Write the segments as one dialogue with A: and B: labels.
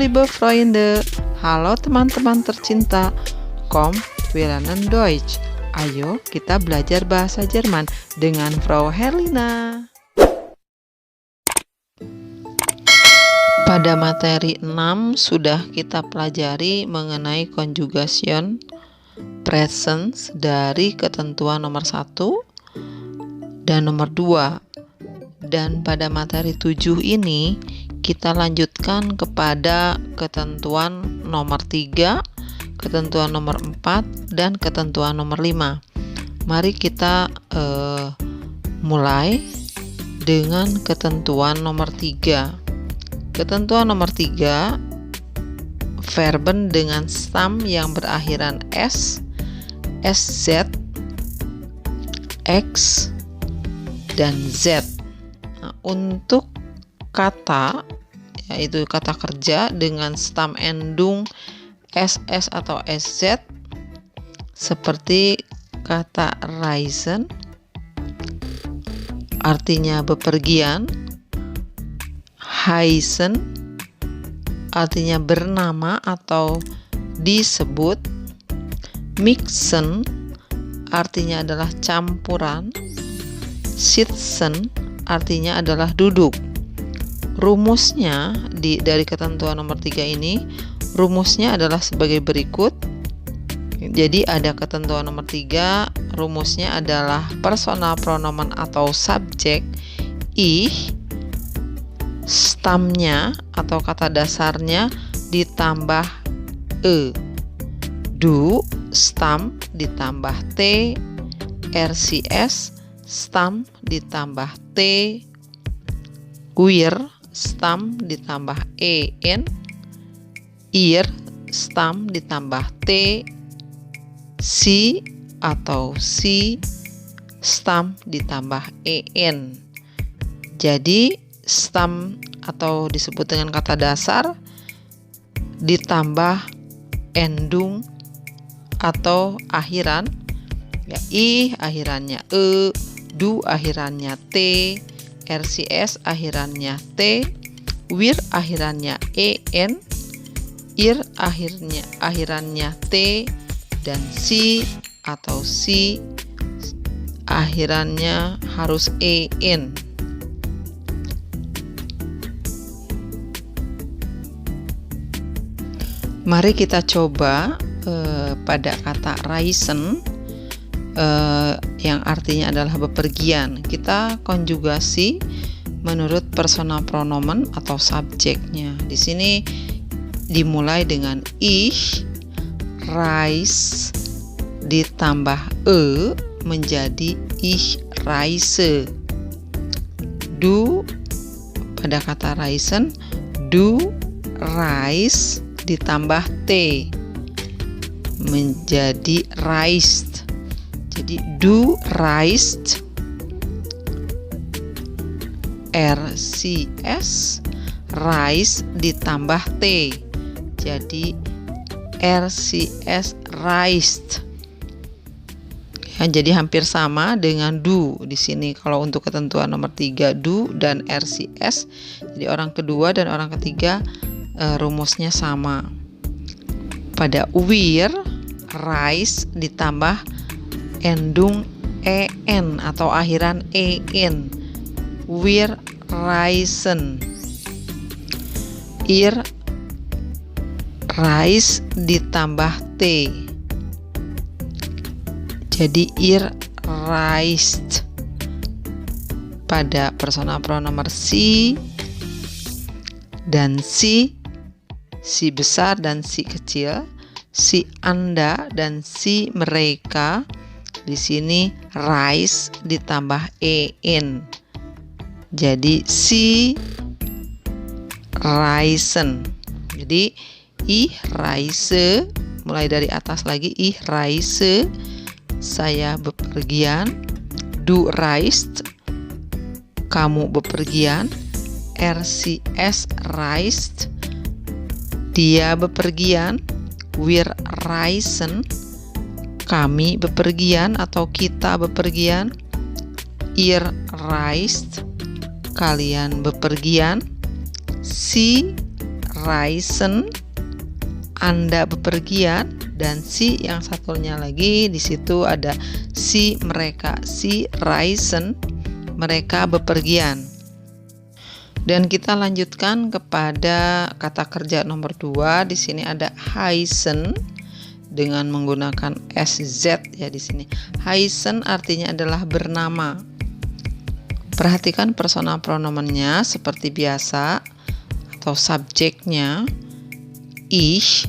A: liebe Freunde. Halo teman-teman tercinta. Komm, wir lernen Deutsch. Ayo kita belajar bahasa Jerman dengan Frau Herlina. Pada materi 6 sudah kita pelajari mengenai conjugation presence dari ketentuan nomor 1 dan nomor 2. Dan pada materi 7 ini kita lanjutkan kepada ketentuan nomor 3, ketentuan nomor 4, dan ketentuan nomor 5. Mari kita mulai dengan ketentuan nomor 3. Ketentuan nomor 3, verben dengan stam yang berakhiran S, SZ, X, dan Z. Nah, untuk kata, yaitu kata kerja dengan stam endung SS atau SZ, seperti kata reisen, artinya bepergian, heißen, artinya bernama atau disebut, mixen, artinya adalah campuran, sitzen, artinya adalah duduk. Rumusnya dari ketentuan nomor 3 ini, rumusnya adalah sebagai berikut. Jadi ada ketentuan nomor 3, rumusnya adalah personal pronomen atau subjek ich, stamnya atau kata dasarnya ditambah e, du stam ditambah t, rcs stam ditambah t, wir stam ditambah en, ihr stam ditambah t, si atau si stam ditambah en. Jadi stam atau disebut dengan kata dasar ditambah endung atau akhiran, ya, i akhirannya e, du akhirannya t, rcs akhirannya t, wir akhirannya en, ir akhirannya t, dan si atau si akhirannya harus en. Mari kita coba pada kata reisen yang artinya adalah bepergian. Kita konjugasi menurut personal pronomen atau subjeknya. Di sini dimulai dengan ich reise ditambah e menjadi ich reise. Du pada kata reisen, du reist ditambah t menjadi reist. Jadi du reist, rcs, reist ditambah t jadi rcs reist. Ya, jadi hampir sama dengan du di sini. Kalau untuk ketentuan nomor 3 du dan rcs, jadi orang kedua dan orang ketiga rumusnya sama. Pada wir reis ditambah endung en atau akhiran en, wir reisen. Ir reis ditambah t jadi ir reist. Pada personal pronomen si dan si besar dan si kecil, si Anda dan si mereka, di sini reis ditambah en jadi si reisen. Jadi ich reise, mulai dari atas lagi, ich reise saya bepergian, du reist kamu bepergian, rcs reist dia bepergian, wir reisen kami bepergian atau kita bepergian, ihr reist kalian bepergian, sie reisen, Anda bepergian, dan si yang satunya lagi di situ ada si mereka, si reisen, mereka bepergian. Dan kita lanjutkan kepada kata kerja nomor 2. Di sini ada heißen dengan menggunakan sz ya di sini. Heißen artinya adalah bernama. Perhatikan personal pronomennya seperti biasa atau subjeknya. Ich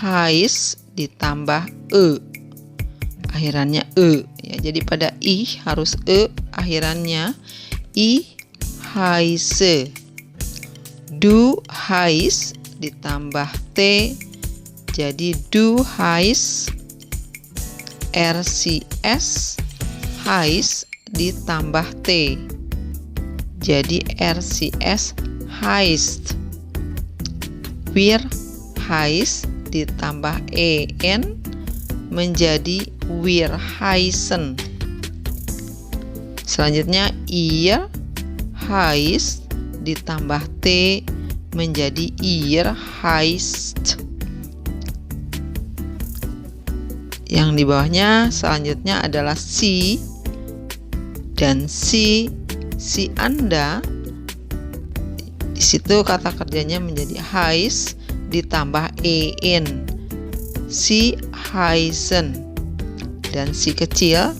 A: heiß ditambah akhirannya ya. Jadi pada ich harus akhirannya. Ich heiße. Du heiß ditambah t jadi du heiß. RCS heiß ditambah t jadi RCS heißt. Wir heiß ditambah en menjadi wir heißen. Selanjutnya ihr heißt ditambah t menjadi ihr heißt. Yang di bawahnya selanjutnya adalah si dan si Anda. Di situ kata kerjanya menjadi heiß ditambah en. Si heißen dan si kecil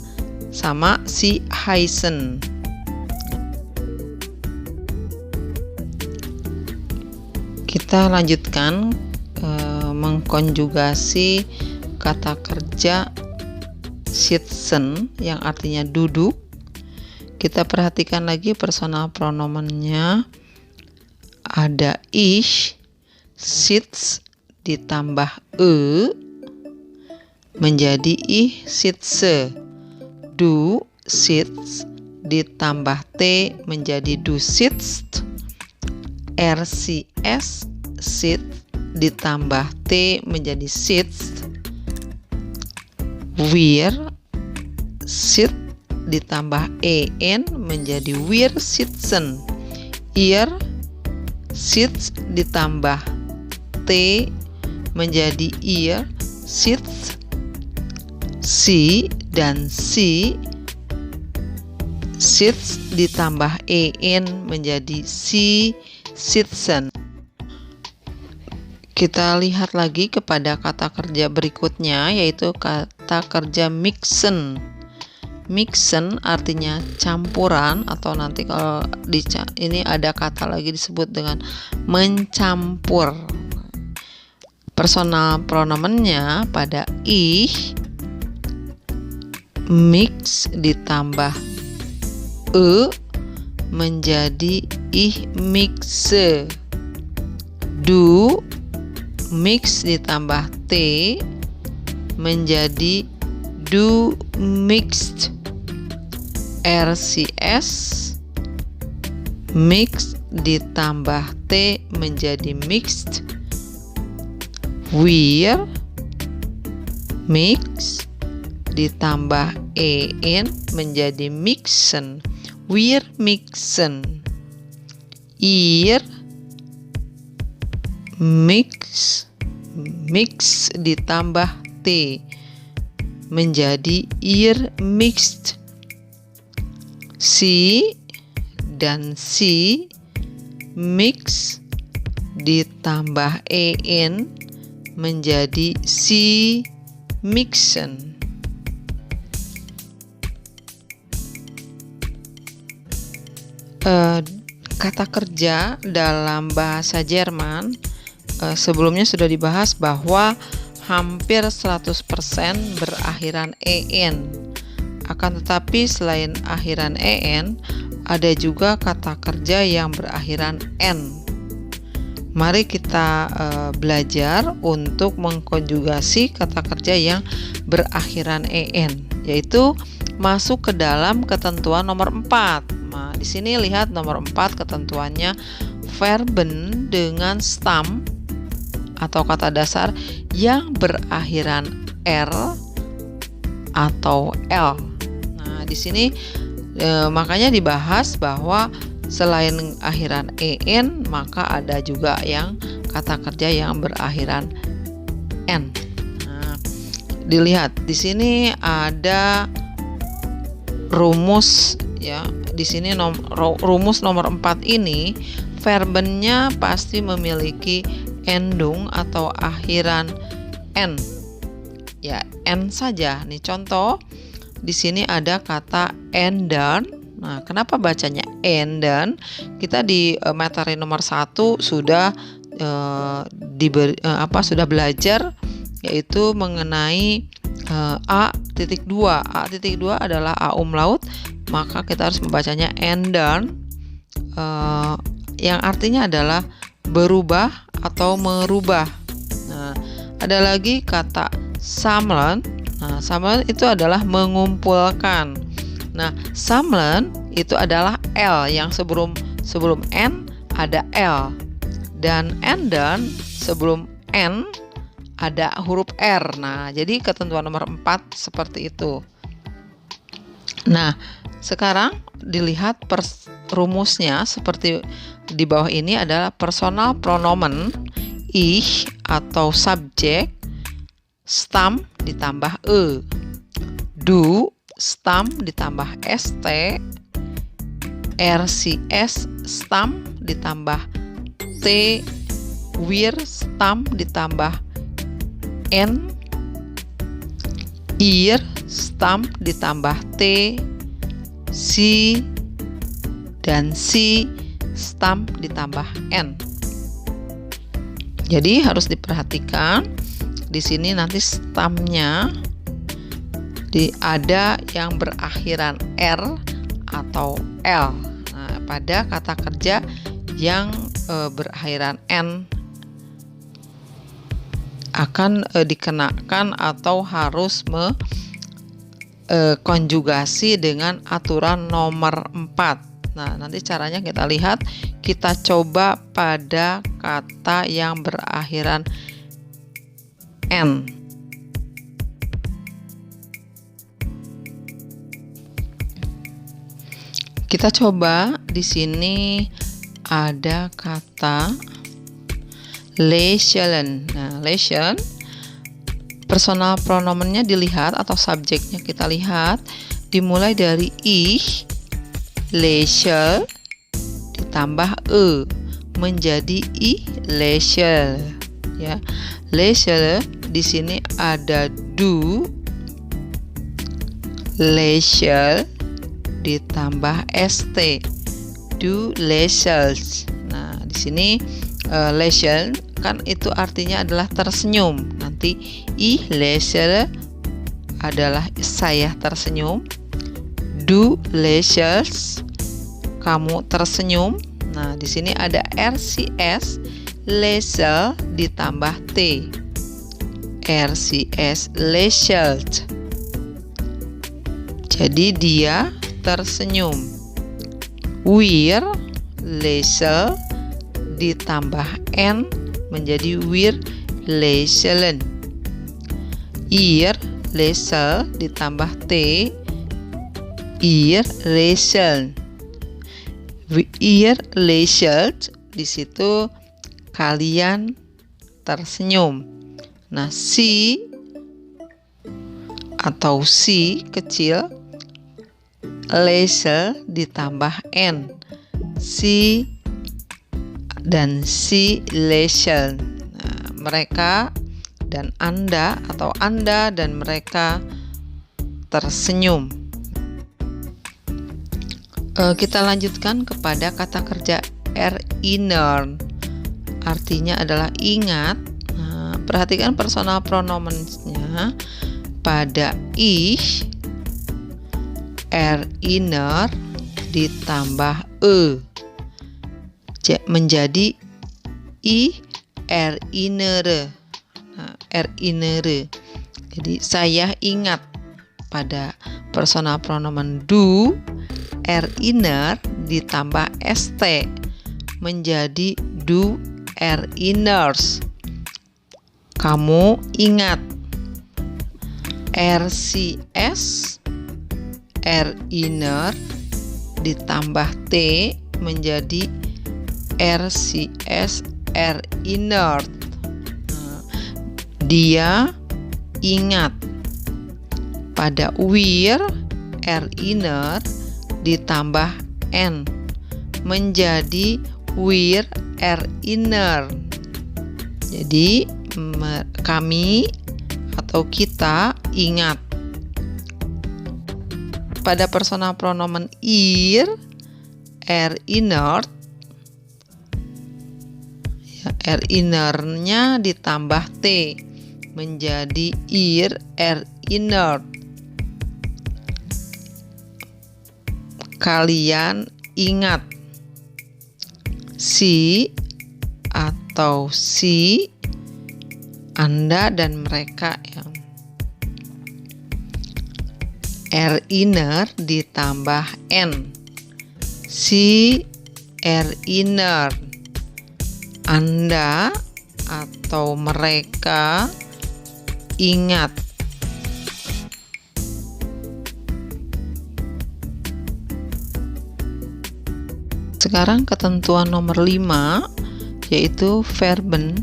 A: sama si heißen. Kita lanjutkan mengkonjugasi kata kerja sitzen yang artinya duduk. Kita perhatikan lagi personal pronomennya. Ada ich sitz ditambah menjadi ich sitze. Du sitz ditambah t menjadi du sitzt. RCS sit ditambah t menjadi sitzt. Wir sit ditambah en menjadi wir sitzen. Ihr sitz ditambah t menjadi ihr sitzt. Si dan si sitz ditambah en menjadi si sitzen. Kita lihat lagi kepada kata kerja berikutnya, yaitu kata kerja mixen. Mixen artinya campuran, atau nanti kalau ini ada kata lagi disebut dengan mencampur. Personal pronomennya pada ich mix ditambah menjadi ich mixe. Du mix ditambah t menjadi du mixed. RCS mix ditambah t menjadi mixed. Wir mix ditambah en menjadi mixen. Wir mixen. Ihr mix ditambah t menjadi ihr mixed. Si dan si mix ditambah en menjadi si mixen. Kata kerja dalam bahasa Jerman sebelumnya sudah dibahas bahwa hampir 100% berakhiran en. Akan tetapi selain akhiran en, ada juga kata kerja yang berakhiran n. Mari kita belajar untuk mengkonjugasi kata kerja yang berakhiran en, yaitu masuk ke dalam ketentuan nomor 4. Nah, di sini lihat nomor 4 ketentuannya, verben dengan stam atau kata dasar yang berakhiran r atau l. Nah, di sini makanya dibahas bahwa selain akhiran en, maka ada juga yang kata kerja yang berakhiran n. Nah, dilihat di sini ada rumus ya. Di sini rumus nomor 4 ini verbennya pasti memiliki endung atau akhiran n. Ya, n saja. Nih contoh, di sini ada kata enden. Nah, kenapa bacanya enden? Kita di materi nomor 1 sudah sudah belajar, yaitu mengenai A.2. A.2 adalah A umlaut, maka kita harus membacanya enden, yang artinya adalah berubah atau merubah. Nah, ada lagi kata samlen. Nah, samlen itu adalah mengumpulkan. Nah, samlen itu adalah L, yang sebelum N ada L, dan enden sebelum N ada huruf R. Nah, jadi ketentuan nomor 4 seperti itu. Nah, sekarang dilihat rumusnya seperti di bawah ini adalah personal pronomen ich atau subjek stam ditambah e, du stam ditambah st, rcs stam ditambah t, wir stam ditambah n, ihr stam ditambah t, si dan si stam ditambah n. Jadi harus diperhatikan di sini nanti stamnya ada yang berakhiran r atau l. Nah, pada kata kerja yang berakhiran n akan dikenakan atau harus konjugasi dengan aturan nomor 4. Nah, nanti caranya kita lihat. Kita coba pada kata yang berakhiran n. Kita coba di sini ada kata lächeln. Nah, lächeln personal pronomennya dilihat atau subjeknya kita lihat dimulai dari ich, lächel ditambah e menjadi i lächel ya. Lächel di sini ada du, lächel ditambah st, du lächels. Nah, di sini lächeln kan itu artinya adalah tersenyum. Nanti ich lächele adalah saya tersenyum, du lächelst kamu tersenyum. Nah, di sini ada rcs lächel ditambah t, rcs lächelt. Jadi dia tersenyum. Wir lächel ditambah n menjadi wir lächeln. Ihr lächel ditambah t, ihr lächeln. Ihr lächelt, di situ kalian tersenyum. Nah, si atau si kecil lächel ditambah n, si dan si lächeln. Nah, mereka dan Anda atau Anda dan mereka tersenyum. Kita lanjutkan kepada kata kerja erinnern. Artinya adalah ingat. Nah, perhatikan personal pronomensnya pada ich, erinner ditambah e menjadi i erinnere. Nah, erinnere. Jadi saya ingat pada personal pronomen du, erinner ditambah st menjadi du erinners. Kamu ingat. rcs erinner ditambah t menjadi rcs erinnert. Dia ingat. Pada wir erinnert ditambah n menjadi wir erinnern. Jadi kami atau kita ingat. Pada personal pronomen ihr erinnert, ya, erinnernya ditambah t menjadi ihr erinnert. Kalian ingat. Si atau si, Anda dan mereka, ya. Erinner ditambah n. Si erinner. Anda atau mereka ingat. Sekarang ketentuan nomor 5, yaitu verben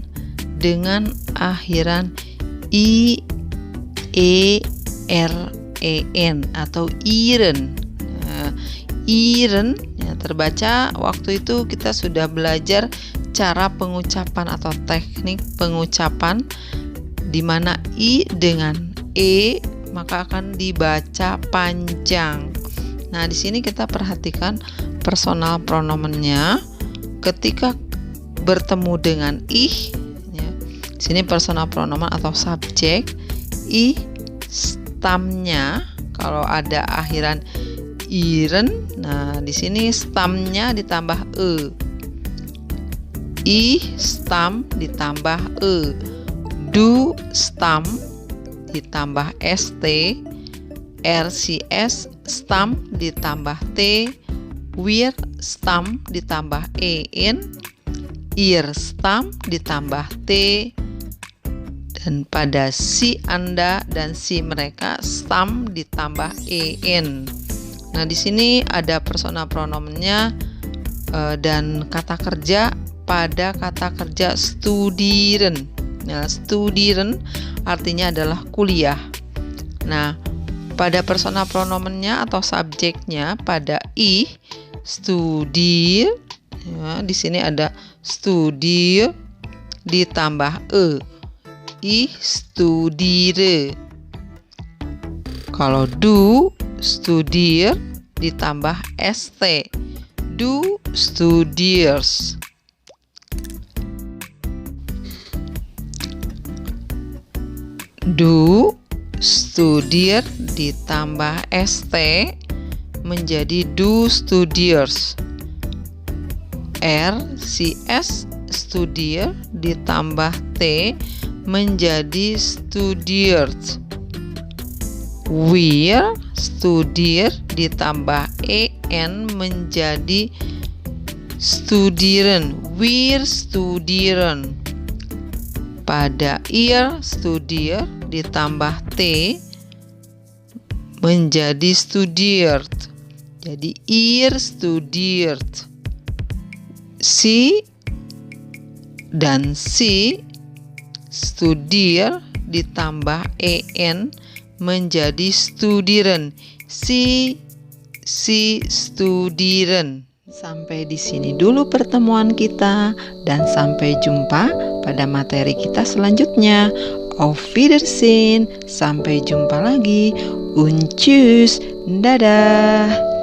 A: dengan akhiran i, e, r, en atau iren. Nah, iren ya, terbaca waktu itu kita sudah belajar cara pengucapan atau teknik pengucapan di mana i dengan e maka akan dibaca panjang. Nah, di sini kita perhatikan personal pronomennya ketika bertemu dengan ih, ya. Di sini personal pronomen atau subjek, ih stamnya kalau ada akhiran iren, nah di sini stamnya ditambah e. Ih stam ditambah e. Du stam ditambah st. RCS stam ditambah t. Wir stam ditambah en. Ir stam ditambah t. Dan pada si Anda dan si mereka stam ditambah en. Nah, di sini ada personal pronomennya dan kata kerja pada kata kerja studieren. Nah, studieren artinya adalah kuliah. Nah, pada personal pronomennya atau subjeknya pada ih studier, ya, di sini ada studier ditambah e. Ich studiere. Kalau du studier ditambah st. Du studiers. Du studier ditambah st menjadi du studiers. RCS studier ditambah t menjadi studiers. Wir studier ditambah en menjadi studieren. Wir studieren. Pada ihr studier ditambah t menjadi studiert. Jadi ihr studiert. Si dan si studier ditambah en menjadi studieren. Si studieren. Sampai di sini dulu pertemuan kita dan sampai jumpa pada materi kita selanjutnya. Auf Wiedersehen, sampai jumpa lagi. Und tschüss, dadah.